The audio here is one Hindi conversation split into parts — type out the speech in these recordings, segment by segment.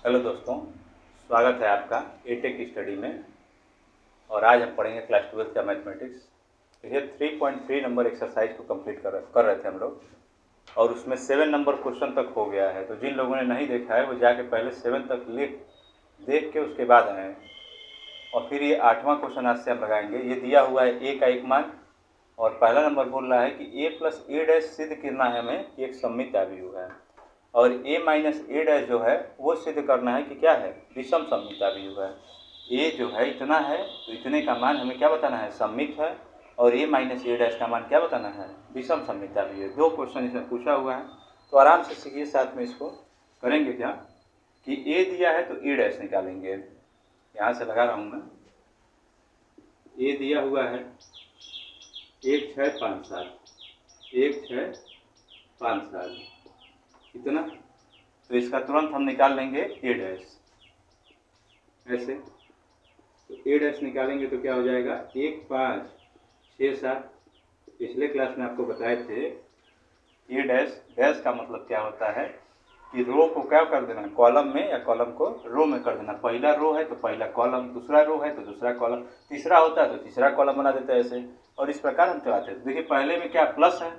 हेलो दोस्तों, स्वागत है आपका एटेक स्टडी में। और आज हम पढ़ेंगे क्लास 12 का मैथमेटिक्स। देखिए 3.3 नंबर एक्सरसाइज को कंप्लीट कर रहे थे हम लोग, और उसमें 7 नंबर क्वेश्चन तक हो गया है। तो जिन लोगों ने नहीं देखा है वो जाके पहले 7 तक देख के उसके बाद आए, और फिर ये 8वां क्वेश्चन आज से हम लगाएंगे। ये दिया हुआ है ए का एक मान, और पहला नंबर बोल रहा है कि a प्लस ए डैश सिद्ध करना है हमें कि एक सममित अवयव है, और a माइनस ए डैश जो है वो सिद्ध करना है कि क्या है, विषम सममित अवयव है। a जो है इतना है तो इतने का मान हमें क्या बताना है, सममित है, और a माइनस ए डैश का मान क्या बताना है, विषम सममित अवयव। 2 क्वेश्चन इसमें पूछा हुआ है, तो आराम से सीखिए, साथ में इसको करेंगे क्या कि a दिया है तो e डैश निकालेंगे। यहाँ से लगा रहा हूँ मैं, a दिया हुआ है 1657, 1657 इतना, तो इसका तुरंत हम निकाल लेंगे ए डैश। ऐसे तो ए डैश निकालेंगे तो क्या हो जाएगा, 1567। पिछले क्लास में आपको बताए थे ए डैश, डैश का मतलब क्या होता है कि रो को क्या कर देना, कॉलम में, या कॉलम को रो में कर देना। पहला रो है तो पहला कॉलम, दूसरा रो है तो दूसरा कॉलम, तीसरा होता है तो तीसरा कॉलम बना देते हैं ऐसे, और इस प्रकार हम चलाते हैं। देखिए पहले में क्या प्लस है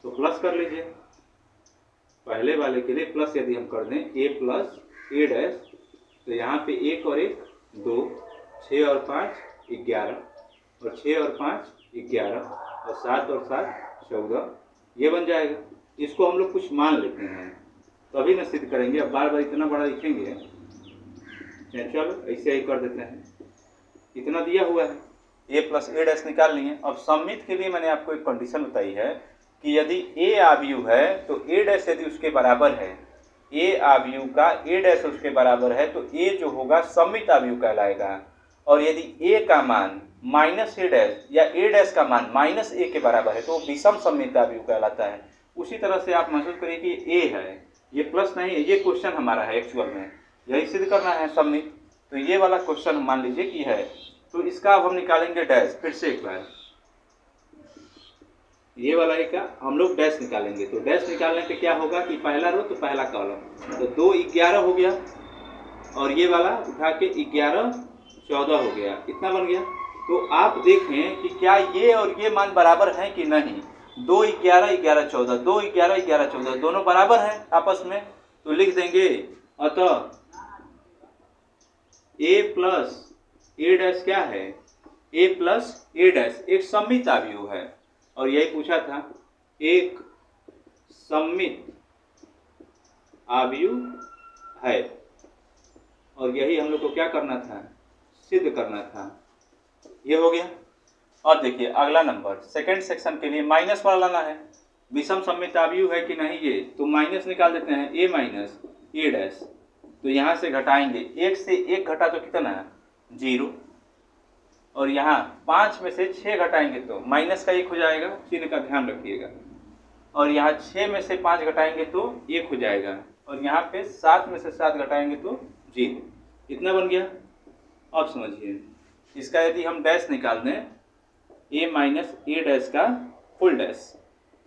तो प्लस कर लीजिए, पहले वाले के लिए प्लस यदि हम कर दें ए प्लस ए डैश, तो यहाँ पे 1 और 1 2, 6 और 5 11, और 6 और 5 11, और 7 और 7 14, ये बन जाएगा। इसको हम लोग कुछ मान लेते हैं तभी न सिद्ध करेंगे। अब बार बार इतना बड़ा लिखेंगे, चलो ऐसे ही कर देते हैं। इतना दिया हुआ है, ए प्लस ए डैश निकाल लिए। अब सममित के लिए मैंने आपको एक कंडीशन बताई है कि यदि ए अवयव है तो ए डैश यदि उसके बराबर है, ए अवयव का ए डैश उसके बराबर है तो ए जो होगा सममित अवयव कहलाएगा। और यदि ए का मान माइनस ए डैश या ए डैश का मान माइनस ए के बराबर है तो विषम सममित अवयव कहलाता है। उसी तरह से आप महसूस करिए कि ए है, ये प्लस नहीं है, ये क्वेश्चन हमारा है एक्चुअल में, यही सिद्ध करना है सममित। तो ये वाला क्वेश्चन मान लीजिए कि है, तो इसका अब हम निकालेंगे डैश। फिर से एक बार ये वाला एक का हम लोग डैश निकालेंगे, तो डैश निकालने पे क्या होगा कि पहला रो तो पहला कॉलम, तो 2 11 हो गया, और ये वाला उठा के 11 14 हो गया, इतना बन गया। तो आप देखें कि क्या ये और ये मान बराबर हैं कि नहीं। 2 11 11 14, 2 11 11 14 दोनों बराबर हैं आपस में, तो लिख देंगे अतः ए प्लस ए डैश क्या है, ए प्लस ए डैश एक सममित अवयव है। और यही पूछा था, एक सममित अवयव है, और यही हम लोग को क्या करना था, सिद्ध करना था। ये हो गया। और देखिए अगला नंबर सेकंड सेक्शन के लिए माइनस वाला लाना है, विषम सममित अवयव है कि नहीं ये, तो माइनस निकाल देते हैं, ए माइनस ए डैश। तो यहाँ से घटाएंगे, 1 से 1 घटा तो कितना है 0, और यहाँ 5 में से 6 घटाएंगे तो माइनस का 1 हो जाएगा, चिन्ह का ध्यान रखिएगा। और यहाँ 6 में से 5 घटाएंगे तो 1 हो जाएगा, और यहाँ पे 7 में से 7 घटाएंगे तो 0, इतना बन गया। अब समझिए इसका यदि हम डैश निकाल दें, ए माइनस ए डैश का फुल डैश,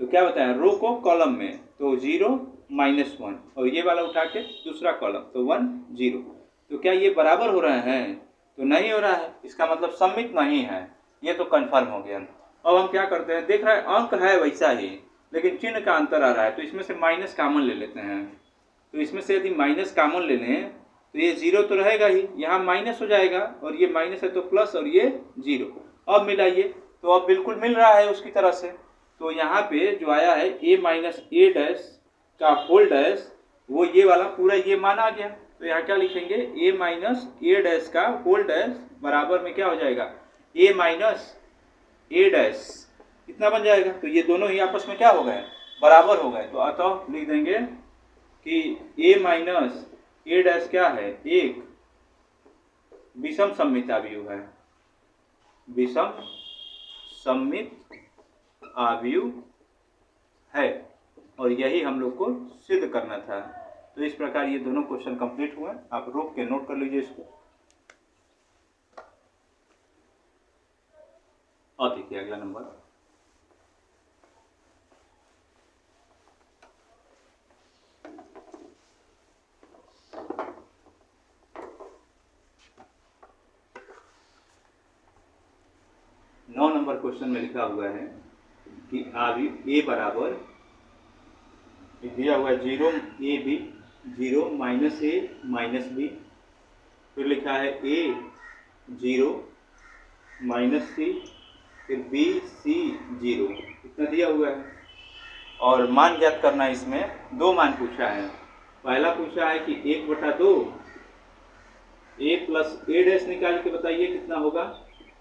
तो क्या बताया, रो को कॉलम में तो 0 माइनस 1, और ये वाला उठा के दूसरा कॉलम तो 1 0। तो क्या ये बराबर हो रहे हैं, तो नहीं हो रहा है, इसका मतलब सममित नहीं है, ये तो कंफर्म हो गया। अब हम क्या करते हैं, देख रहे हैं अंक है वैसा ही, लेकिन चिन्ह का अंतर आ रहा है, तो इसमें से माइनस कॉमन ले लेते हैं। तो इसमें से यदि माइनस कॉमन ले लें तो ये 0 तो रहेगा ही, यहाँ माइनस हो जाएगा, और ये माइनस है तो प्लस, और ये 0। अब मिलाइए तो अब बिल्कुल मिल रहा है उसकी तरह से। तो यहाँ पे जो आया है ए माइनस ए डैश का होल डैश, वो ये वाला पूरा ये मान आ गया। तो यहाँ क्या लिखेंगे, ए माइनस ए डैश का होल डैश बराबर में क्या हो जाएगा, ए माइनस ए डैश, इतना बन जाएगा। तो ये दोनों ही आपस में क्या हो गए, बराबर हो गए। तो अतः लिख देंगे कि ए माइनस ए डैश क्या है, एक विषम सममित अवयव है, विषम सममित अवयव है, और यही हम लोग को सिद्ध करना था। तो इस प्रकार ये दोनों क्वेश्चन कंप्लीट हुए। आप रोक के नोट कर लीजिए इसको। और देखिए अगला नंबर, 9 नंबर क्वेश्चन में लिखा हुआ है कि ए बराबर दिया हुआ है 0 A B 0 minus A minus B, फिर लिखा है ए 0 माइनस सी, फिर बी सी 0, इतना दिया हुआ है। और मान ज्ञात करना है, इसमें दो मान पूछा है। पहला पूछा है कि 1/2 ए प्लस ए डैश निकाल के बताइए कितना होगा,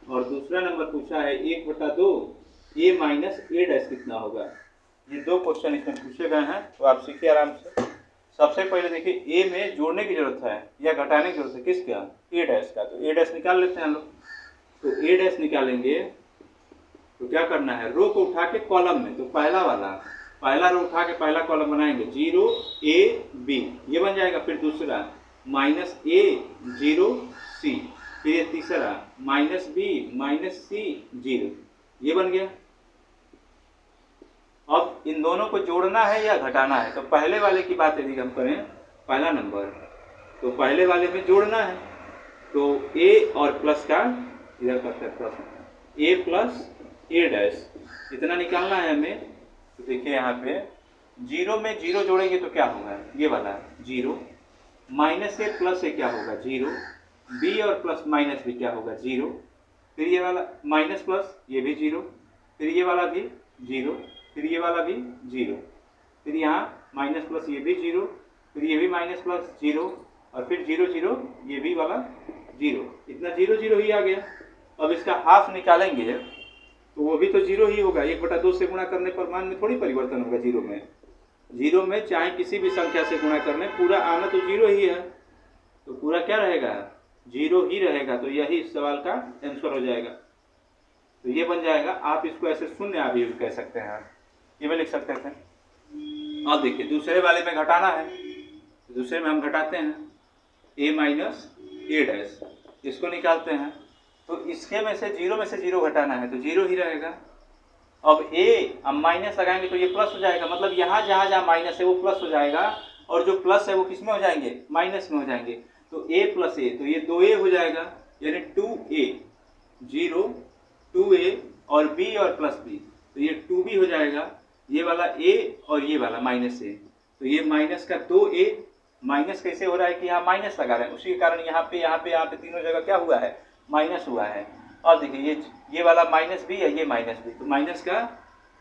और दूसरा नंबर पूछा है 1/2 ए माइनस ए डैश कितना होगा। ये दो क्वेश्चन इसमें पूछे गए हैं, तो आप सीखिए आराम से। सबसे पहले देखिए ए में जोड़ने की जरूरत है या घटाने की जरूरत है, किसका, ए डैश का। तो ए डैश निकाल लेते हैं हम लोग। तो ए डैश निकालेंगे तो क्या करना है, रो को उठा के कॉलम में, तो पहला रो उठा के पहला कॉलम बनाएंगे 0 ए बी, ये बन जाएगा। फिर दूसरा माइनस ए 0 सी, फिर ये तीसरा माइनस बी माइनस सी 0, ये बन गया। अब इन दोनों को जोड़ना है या घटाना है, तो पहले वाले की बात यदि हम करें, पहला नंबर, तो पहले वाले में जोड़ना है, तो ए और प्लस का इधर करते हैं प्लस, ए प्लस ए डैश इतना निकालना है हमें। तो देखिए यहाँ पे 0 में 0 जोड़ेंगे तो क्या होगा, ये वाला 0, माइनस ए प्लस ए क्या होगा 0, बी और प्लस माइनस भी क्या होगा 0, फिर ये वाला माइनस प्लस ये भी 0, फिर ये वाला भी 0, फिर ये वाला भी 0, फिर यहाँ माइनस प्लस ये भी 0, फिर ये भी माइनस प्लस 0, और फिर 0 0 ये भी वाला 0, इतना 0 0 ही आ गया। अब इसका हाफ निकालेंगे तो वो भी तो 0 ही होगा, 1/2 से गुणा करने पर मान में थोड़ी परिवर्तन होगा। 0 में चाहे किसी भी संख्या से गुणा करने, पूरा आना तो 0 ही है, तो पूरा क्या रहेगा 0 ही रहेगा। तो यही इस सवाल का आंसर हो जाएगा। तो ये बन जाएगा, आप इसको ऐसे शून्य आप यूज कह सकते हैं, ये में लिख सकते थे। अब देखिए दूसरे वाले में घटाना है, तो दूसरे में हम घटाते हैं ए माइनस ए डैश, इसको निकालते हैं। तो इसके में से 0 घटाना है, तो 0 ही रहेगा। अब ए हम माइनस लगाएंगे तो ये प्लस हो जाएगा, मतलब यहाँ जहाँ माइनस है वो प्लस हो जाएगा, और जो प्लस है वो किस में हो जाएंगे, माइनस में हो जाएंगे। तो ए प्लस ए, तो ये 2a हो जाएगा, यानी 2a 0 2a और b और प्लस b, तो ये 2b हो जाएगा। ये वाला a और ये वाला माइनस a, तो ये माइनस का 2a, माइनस कैसे हो रहा है कि यहाँ माइनस लगा रहे हैं, उसी के कारण यहाँ पे तीनों जगह क्या हुआ है, माइनस हुआ है। और देखिए ये वाला माइनस भी है, ये माइनस भी, तो माइनस का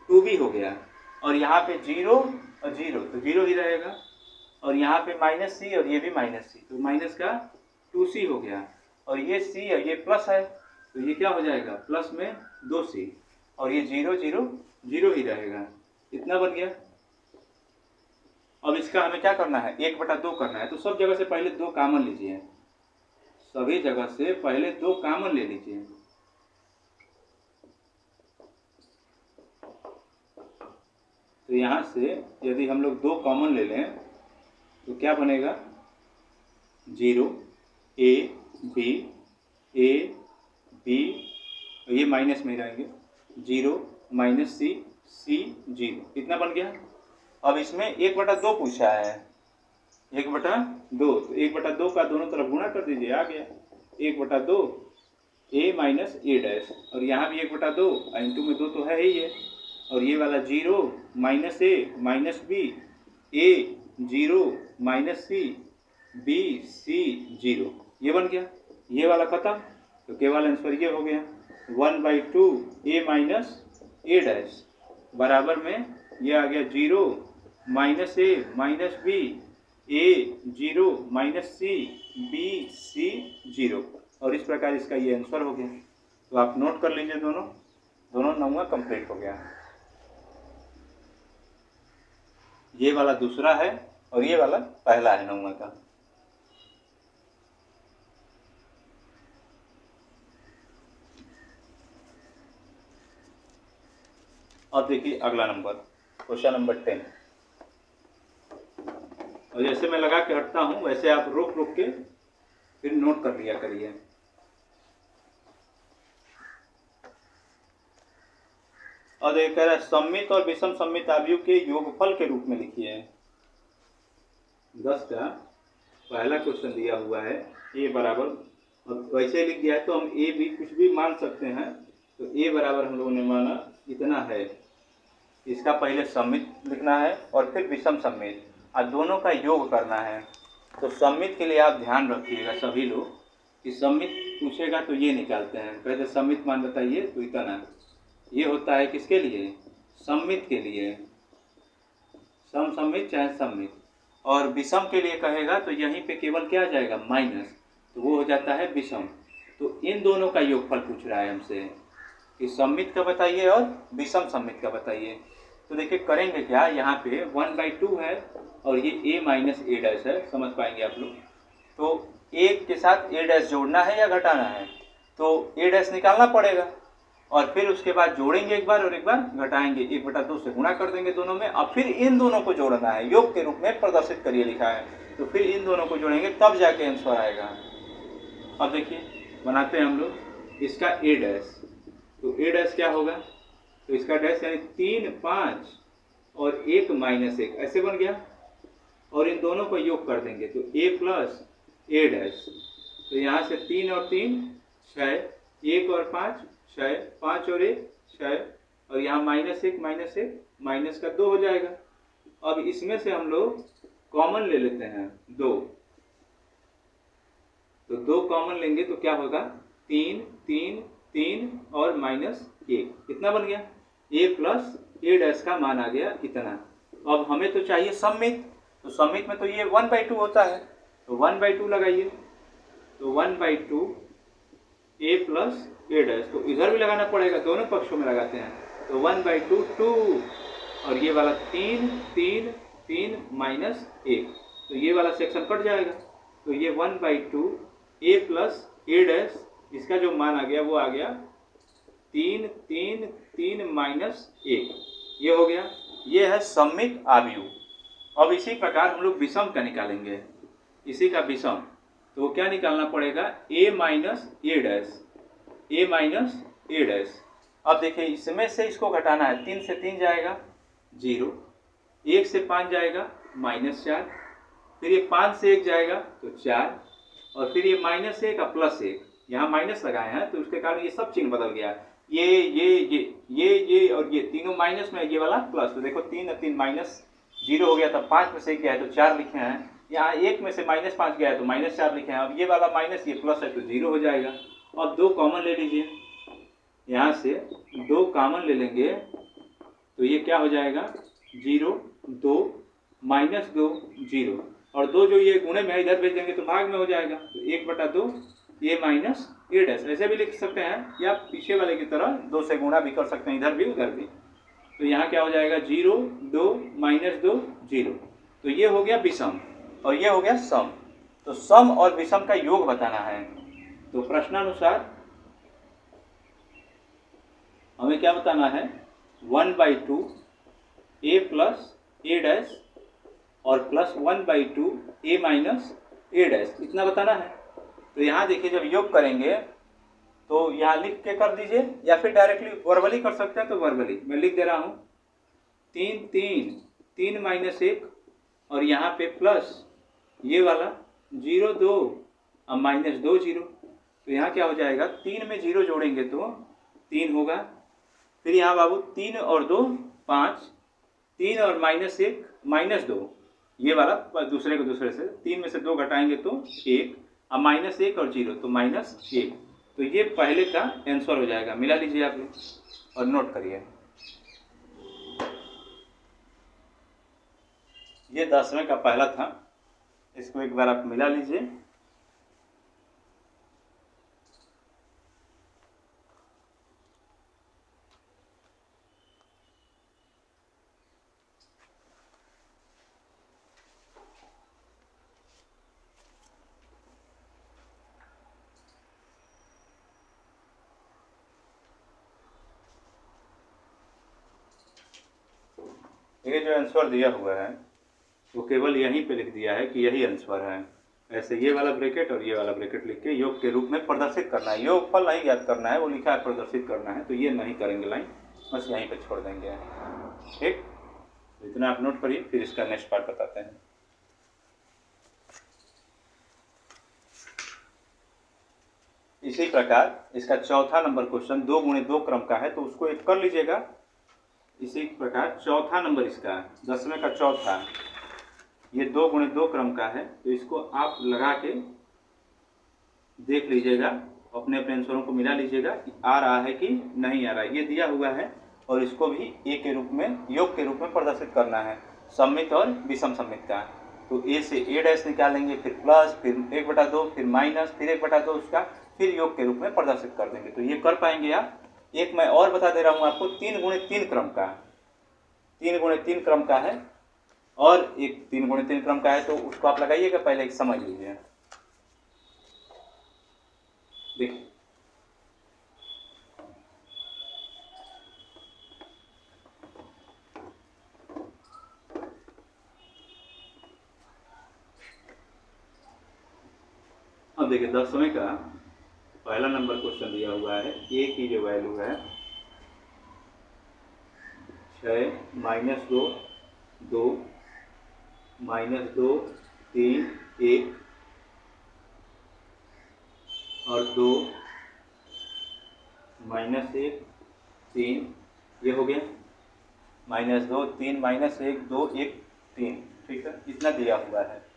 2b हो गया, और यहाँ पे 0 और 0 तो 0 ही रहेगा, और यहाँ पे माइनस सी और ये भी माइनस सी, तो माइनस का 2c हो गया, और ये c और ये प्लस है, तो ये क्या हो जाएगा, प्लस में 2c, और ये 0 0 0 ही रहेगा, इतना बन गया। अब इसका हमें क्या करना है, 1/2 करना है। तो सब जगह से पहले 2 कॉमन लीजिए, सभी जगह से पहले 2 कॉमन ले लीजिए। तो यहाँ से यदि हम लोग 2 कॉमन ले लें तो क्या बनेगा, 0 ए बी तो ये माइनस में रहेंगे, 0 माइनस सी 0, इतना बन गया। अब इसमें 1/2 पूछा है, 1/2, तो 1/2 का दोनों तरफ गुणा कर दीजिए, आ गया 1/2 ए माइनस ए डैश, और यहाँ भी 1/2 इंटू में 2 तो है ही है, और ये वाला 0 minus A minus B, A 0 minus C B C 0, ये बन गया। ये वाला खत्म, तो केवल आंसर ये हो गया 1/2 ए माइनस ए डैश बराबर में ये आ गया 0 minus A minus B, A 0 minus C B C 0, और इस प्रकार इसका ये आंसर हो गया। तो आप नोट कर लीजिए, दोनों 9वां कंप्लीट हो गया। ये वाला दूसरा है और ये वाला पहला है 9वां का। अब देखिए अगला नंबर, क्वेश्चन नंबर 10। और जैसे मैं लगा के हटता हूं वैसे आप रोक के फिर नोट कर लिया करिए। और ये कह रहा है सममित और विषम सममित आव्यूह के योगफल के रूप में लिखिए। 10 का पहला क्वेश्चन दिया हुआ है, ए बराबर, और वैसे लिख दिया है तो हम ए भी कुछ भी मान सकते हैं, तो ए बराबर हम लोगों ने माना इतना है। इसका पहले सममित लिखना है और फिर विषम सममित, और दोनों का योग करना है। तो सममित के लिए आप ध्यान रखिएगा सभी लोग कि सममित पूछेगा तो ये निकालते हैं। पहले सममित मान बताइए, तो इतना ये होता है किसके लिए? सममित के लिए, सम सममित चाहे सममित। और विषम के लिए कहेगा तो यहीं पे केवल क्या आ जाएगा? माइनस, तो वो हो जाता है विषम। तो इन दोनों का योगफल पूछ रहा है हमसे कि सममित का बताइए और विषम सममित का बताइए। तो देखिए करेंगे क्या, यहाँ पे 1/2 है और ये a माइनस ए डैश है, समझ पाएंगे आप लोग। तो a के साथ a डैश जोड़ना है या घटाना है, तो a डैश निकालना पड़ेगा और फिर उसके बाद जोड़ेंगे एक बार और एक बार घटाएंगे, 1/2 से गुणा कर देंगे दोनों में, और फिर इन दोनों को जोड़ना है, योग के रूप में प्रदर्शित करिए लिखा है। तो फिर इन दोनों को जोड़ेंगे तब जाके आंसर आएगा। अब देखिए बनाते हैं हम लोग इसका a डैश। तो a डैश क्या होगा? तो इसका डैश यानी 3, 5 और 1 माइनस 1 ऐसे बन गया, और इन दोनों को योग कर देंगे तो a प्लस ए डैश। तो यहाँ से 3 और 3 6, 1 और 5 6, 5 और 1 6, और यहाँ -1 माइनस का 2 हो जाएगा। अब इसमें से हम लोग कॉमन ले लेते हैं 2, तो 2 कॉमन लेंगे तो क्या होगा? 3 3 3 और -1 कितना बन गया? a प्लस ए डैश का मान आ गया इतना। अब हमें तो चाहिए सममित, तो सममित में तो ये 1/2 होता है, तो 1/2 लगाइए। तो 1/2 a प्लस ए डैश, तो इधर भी लगाना पड़ेगा, दोनों पक्षों में लगाते हैं। तो 1/2 2, और ये वाला 3 3 3 -1, तो ये वाला सेक्शन कट जाएगा। तो ये 1/2 a प्लस ए डैश, इसका जो मान आ गया वो आ गया 3 3 3 -1, ये हो गया। ये है सममित आव्यूह। अब इसी प्रकार हम लोग विषम का निकालेंगे, इसी का विषम। तो क्या निकालना पड़ेगा? a minus A dash, a minus A dash. अब देखिए इसमें से इसको घटाना है, 3 से 3 जाएगा 0, 1 से 5 जाएगा -4, फिर ये 5 से 1 जाएगा तो 4, और फिर ये -1 और +1, यहाँ माइनस लगाए हैं तो उसके कारण ये सब चिन्ह बदल गया। ये और ये तीनों माइनस में, ये वाला प्लस। तो देखो 3 और 3 -0 हो गया, तब 5 में से 1 गया है तो 4 लिखे हैं। यहाँ 1 में से -5 गया है तो -4 लिखे हैं। अब ये वाला माइनस, ये प्लस है तो 0 हो जाएगा। अब 2 कॉमन ले लीजिए, यहाँ से 2 कॉमन ले लेंगे तो ये क्या हो जाएगा? 0 2 -2 0, और 2 जो ये गुणे में इधर भेज देंगे तो भाग में हो जाएगा। तो 1/2 a माइनस ए डैश, ऐसे भी लिख सकते हैं या पीछे वाले की तरह 2 से गुणा भी कर सकते हैं, इधर भी उधर भी। तो यहाँ क्या हो जाएगा? 0 2 -2 0। तो ये हो गया विषम और ये हो गया सम। तो सम और विषम का योग बताना है। तो प्रश्नानुसार हमें क्या बताना है? 1/2 a प्लस ए डैश और plus 1/2 a minus A dash, इतना बताना है। तो यहाँ देखिए जब योग करेंगे तो यहाँ लिख के कर दीजिए, या फिर डायरेक्टली वर्बली कर सकते हैं। तो वर्बली मैं लिख दे रहा हूँ 3 3 3 -1, और यहाँ पे प्लस ये वाला 0 2 और -2 0। तो यहाँ क्या हो जाएगा? 3 में 0 जोड़ेंगे तो 3 होगा। फिर यहाँ बाबू 3 और 2 5, 3 और -1 -2, ये वाला दूसरे को दूसरे से 3 में से 2 घटाएंगे तो 1, और -1 और 0 तो -1। तो ये पहले का आंसर हो जाएगा। मिला लीजिए आप लोग और नोट करिए। ये 10वें का पहला था, इसको एक बार आप मिला लीजिए। ये जो आंसर दिया हुआ है वो केवल यहीं पे लिख दिया है कि यही आंसर है। ऐसे ये वाला ब्रैकेट और ये वाला ब्रैकेट लिख के योग के रूप में प्रदर्शित करना है। योगफल नहीं ज्ञात करना है, वो लिखा है प्रदर्शित करना है, तो ये नहीं करेंगे लाइन, बस यहीं पे छोड़ देंगे। ठीक, इतना आप नोट करिए, फिर इसका नेक्स्ट पार्ट बताते हैं। इसी प्रकार इसका चौथा नंबर क्वेश्चन 2 गुणे 2 क्रम का है, तो उसको एक कर लीजिएगा। इसी प्रकार चौथा नंबर इसका 10वें का चौथा, ये 2 गुणे 2 क्रम का है, तो इसको आप लगा के देख लीजिएगा, अपने अपने आंसरों को मिला लीजिएगा कि आ रहा है कि नहीं आ रहा है। ये दिया हुआ है और इसको भी ए के रूप में, योग के रूप में प्रदर्शित करना है, सममित और विषम सममित का। तो ए से ए डैश निकालेंगे, फिर प्लस, फिर 1/2, फिर माइनस, फिर 1/2 उसका, फिर योग के रूप में प्रदर्शित कर देंगे। तो ये कर पाएंगे आप। एक मैं और बता दे रहा हूँ आपको, 3 गुणे 3 क्रम का, 3 गुणे 3 क्रम का है, और एक 3 गुणे 3 क्रम का है, तो उसको आप लगाइएगा, पहले एक समझ लीजिए। देखिए अब देखिए 10वें का पहला नंबर क्वेश्चन दिया हुआ है। ए की जो वैल्यू है 6 -2 2 -2 3 1 और 2 -1 3, ये हो गया। -2 3 -1 2 1 3, ठीक है, इतना दिया हुआ है।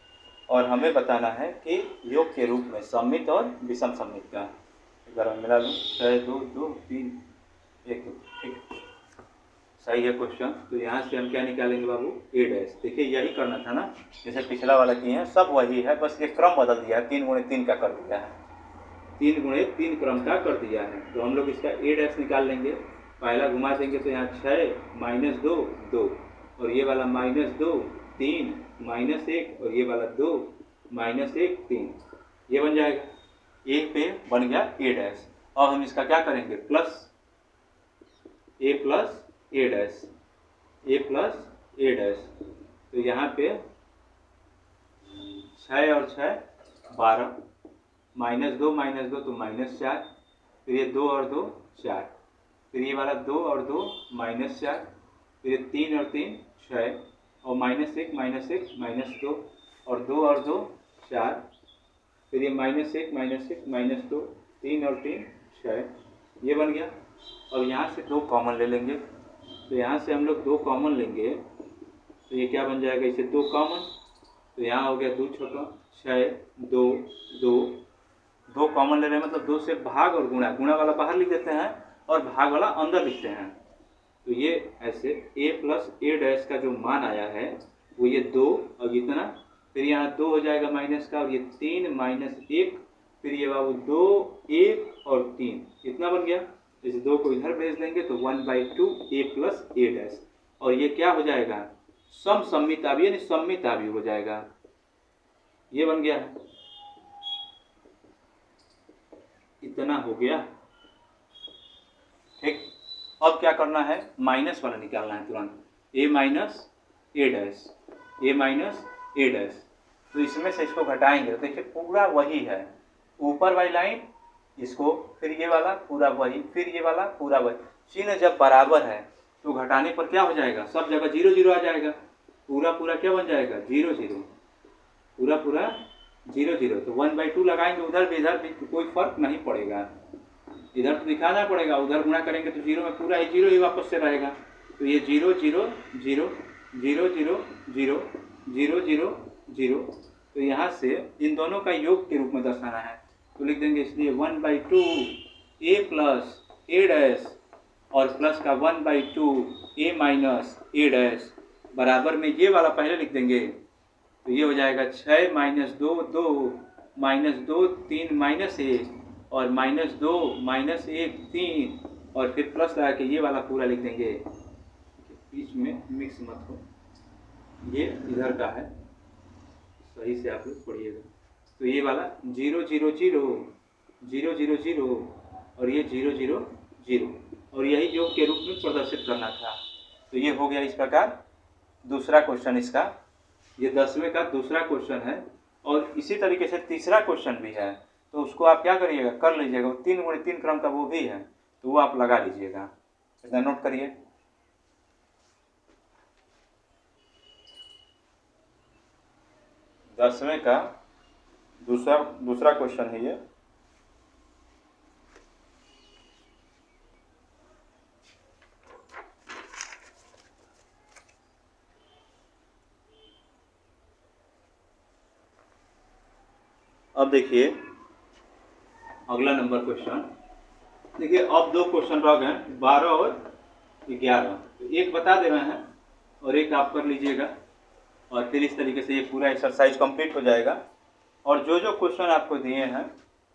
और हमें बताना है कि योग के रूप में सममित और विषम सममित का। एक बार मैं मिला लूँ, 6 2 2 3 1 2, ठीक, सही है क्वेश्चन। तो यहाँ से हम क्या निकालेंगे बाबू, ए डैश। देखिए यही करना था ना, जैसे पिछला वाला किए हैं, सब वही है, बस ये क्रम बदल दिया है, 3 गुणे 3 का कर दिया है, 3 गुणे 3 क्रम का कर दिया है। तो हम लोग इसका ए डैश निकाल लेंगे। पहला घुमा देंगे तो यहाँ 6 -2 2, और ये वाला -2 3 -1, और ये वाला 2 -1 3, ये बन जाएगा। ए पे बन गया ए डैश। अब हम इसका क्या करेंगे, प्लस ए प्लस ए डैश, ए प्लस ए डैश। तो यहाँ पे 6 और 6 12, -2 -2 तो -4, फिर ये 2 और 2 4, फिर ये वाला 2 और 2 -4, फिर ये 3 और 3 6, और -1 -1 -2, और 2 और 2 4, फिर ये -1 -1 -2, 3 और 3 6, ये बन गया। अब यहाँ से 2 कॉमन ले लेंगे, तो यहाँ से हम लोग 2 कॉमन लेंगे, तो ये क्या बन जाएगा, इसे 2 कॉमन, तो यहाँ हो गया 2 छोटा 6 2 2, 2 कॉमन ले रहे हैं, मतलब 2 से भाग और गुणा, गुणा वाला बाहर लिख देते हैं और भाग वाला अंदर लिखते हैं। तो ये ऐसे a प्लस ए डैश का जो मान आया है वो ये 2, और इतना, फिर यहाँ 2 हो जाएगा माइनस का, और ये 3 -1, फिर ये बाबू 2 1 और 3, इतना बन गया। इस 2 को इधर भेज देंगे तो 1/2 a प्लस ए डैश, और ये क्या हो जाएगा, समसम्मितावी यानी सम्मितावी हो जाएगा, ये बन गया। इतना हो गया, ठीक। अब क्या करना है, माइनस वाला निकालना है तुरंत, a minus A dash, a minus A dash. तो इसमें से इसको घटाएंगे तो देखिए पूरा वही है, ऊपर वाली लाइन इसको, फिर ये वाला पूरा वही, फिर ये वाला पूरा वही। चिन्ह जब बराबर है तो घटाने पर क्या हो जाएगा, सब जगह 0 0 आ जाएगा, पूरा पूरा क्या बन जाएगा 0 0, पूरा पूरा 0 0। तो 1/2 लगाएंगे उधर भी, इधर भी, तो कोई फर्क नहीं पड़ेगा, इधर तो दिखाना पड़ेगा, उधर गुणा करेंगे तो 0 में पूरा ही 0 ही वापस से रहेगा। तो ये 0 0 0 0 0 0 0 0 0, तो यहाँ से इन दोनों का योग के रूप में दर्शाना है, तो लिख देंगे इसलिए 1/2 a प्लस ए डैश, और प्लस का 1/2 a माइनस ए डैश, बराबर में ये वाला पहले लिख देंगे, तो ये हो जाएगा 6 -2 2 -2 3 -1, और -2 -1 3, और फिर प्लस लगा के ये वाला पूरा लिख देंगे, बीच में मिक्स मत हो, ये इधर का है, सही से आप लोग पढ़िएगा। तो ये वाला 0 0 0 0 0 0, और ये 0 0 0, और यही योग के रूप में प्रदर्शित करना था। तो ये हो गया इस प्रकार दूसरा क्वेश्चन इसका, ये 10वें का दूसरा क्वेश्चन है। और इसी तरीके से तीसरा क्वेश्चन भी है, तो उसको आप क्या करिएगा, कर लीजिएगा, 3 गुणे 3 क्रम का वो भी है, तो वो आप लगा लीजिएगा, इतना नोट करिए। दसवें का दूसरा क्वेश्चन है ये, अब देखिए अगला नंबर क्वेश्चन। देखिए अब दो क्वेश्चन रह गए, 12 और 11। तो एक बता दे रहे हैं और एक आप कर लीजिएगा, और फिर इस तरीके से ये पूरा एक्सरसाइज कंप्लीट हो जाएगा। और जो जो क्वेश्चन आपको दिए हैं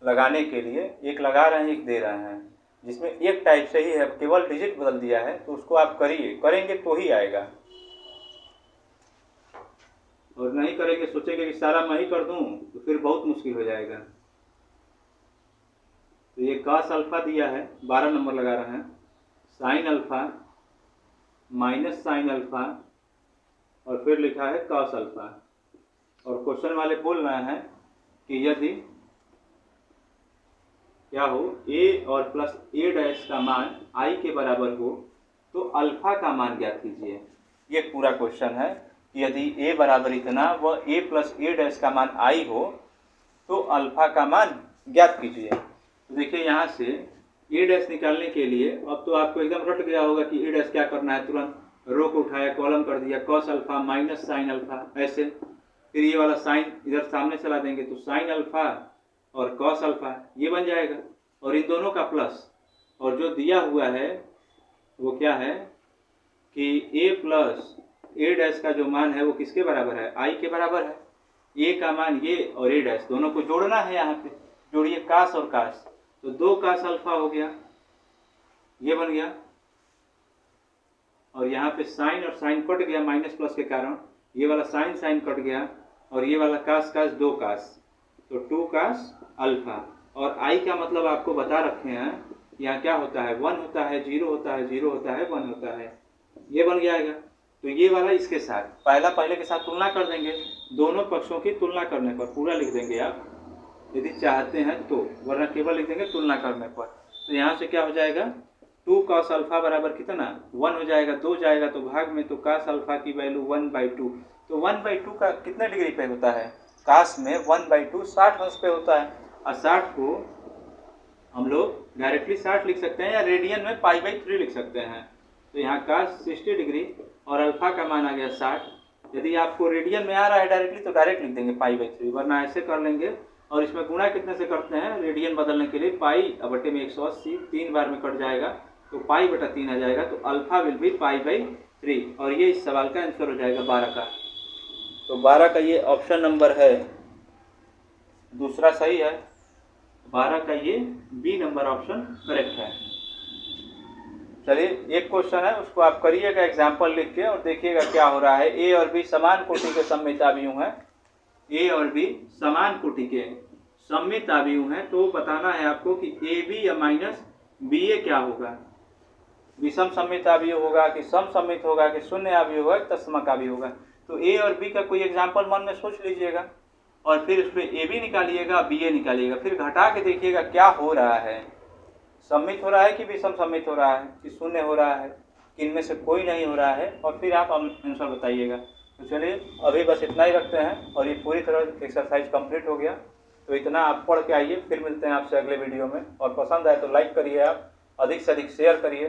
लगाने के लिए, एक लगा रहे हैं एक दे रहे हैं, जिसमें एक टाइप से ही है, केवल डिजिट बदल दिया है, तो उसको आप करिए, करेंगे तो ही आएगा, और नहीं करेंगे सोचेंगे कि सारा मैं ही कर दूं तो फिर बहुत मुश्किल हो जाएगा। तो ये cos अल्फा दिया है, 12 नंबर लगा रहे हैं, sine alpha minus sine alpha और फिर लिखा है cos अल्फा। और क्वेश्चन वाले बोल रहे हैं कि यदि क्या हो a और प्लस a डैश का मान i के बराबर हो तो अल्फा का मान ज्ञात कीजिए। ये पूरा क्वेश्चन है कि यदि a बराबर इतना व a प्लस a डैश का मान i हो तो अल्फा का मान ज्ञात कीजिए। तो देखिए यहाँ से a डैश निकालने के लिए अब तो आपको एकदम रट गया होगा कि a डैश क्या करना है, तुरंत रो को उठाया, कॉलम कर दिया, cos alpha minus sine alpha, ऐसे फिर ये वाला साइन इधर सामने चला देंगे तो साइन अल्फा और cos अल्फा ये बन जाएगा, और इन दोनों का प्लस, और जो दिया हुआ है वो क्या है कि a प्लस a डैश का जो मान है वो किसके बराबर है, i के बराबर है। a का मान ये और a डैश दोनों को जोड़ना है, यहाँ पे जोड़िए कास और कास, तो 2 कास अल्फा हो गया, ये बन गया, और यहाँ पे साइन और साइन कट गया माइनस प्लस के कारण, ये वाला साइन साइन कट गया, और ये वाला कास कास 2 कास, तो 2 कास अल्फा। और i का मतलब आपको बता रखे हैं, यहाँ क्या होता है 1 होता है, 0 होता है, 0 होता है, 1 होता है, ये बन जाएगा। तो ये वाला इसके साथ पहला पहले के साथ तुलना कर देंगे, दोनों पक्षों की तुलना करने पर पूरा लिख देंगे आप यदि चाहते हैं तो, वरना केवल लिख देंगे तुलना करने पर। तो यहाँ से क्या हो जाएगा 2 cos अल्फा बराबर कितना 1 हो जाएगा, 2 जाएगा तो भाग में, तो cos अल्फा की वैल्यू 1/2, तो 1/2 का कितने डिग्री पे होता है, cos में 1/2 60 अंश पे होता है, और 60 को हम लोग डायरेक्टली 60 लिख सकते हैं या रेडियन में π/3 लिख सकते हैं। तो यहाँ cos 60 डिग्री और अल्फा का मान आ गया 60। यदि आपको रेडियन में आ रहा है डायरेक्टली तो डायरेक्ट लिख देंगे π/3, वरना ऐसे कर लेंगे। और इसमें गुणा कितने से करते हैं, रेडियन बदलने के लिए π/में 180 3 बार में कट जाएगा तो π/3 आ जाएगा, तो अल्फा विल भी π/3, और ये इस सवाल का आंसर हो जाएगा 12 का। तो 12 का ये ऑप्शन नंबर है दूसरा सही है, 12 का ये बी नंबर ऑप्शन करेक्ट है। चलिए एक क्वेश्चन है उसको आप करिएगा एग्जाम्पल लिख के और देखिएगा क्या हो रहा है। ए और बी समान कोटि के सममित आव्यूह हैं, ए और बी समान कोटि के सममित आव्यूह हैं, तो बताना है आपको कि ए बी या माइनस बी ए क्या होगा, विषम सममित आव्यूह होगा कि सम सममित होगा कि शून्य आव्यूह होगा कि तत्समक आव्यूह होगा। तो ए और बी का कोई एग्जाम्पल मन में सोच लीजिएगा और फिर उसमें ए बी निकालिएगा, बी ए निकालिएगा, फिर घटा के देखिएगा क्या हो रहा है, सममित हो रहा है कि विषम सममित हो रहा है कि शून्य हो रहा है कि इनमें से कोई नहीं हो रहा है, और फिर आप आंसर बताइएगा। तो चलिए अभी बस इतना ही रखते हैं, और ये पूरी तरह एक्सरसाइज कंप्लीट हो गया। तो इतना आप पढ़ के आइए, फिर मिलते हैं आपसे अगले वीडियो में, और पसंद आए तो लाइक करिए, आप अधिक से अधिक शेयर करिए।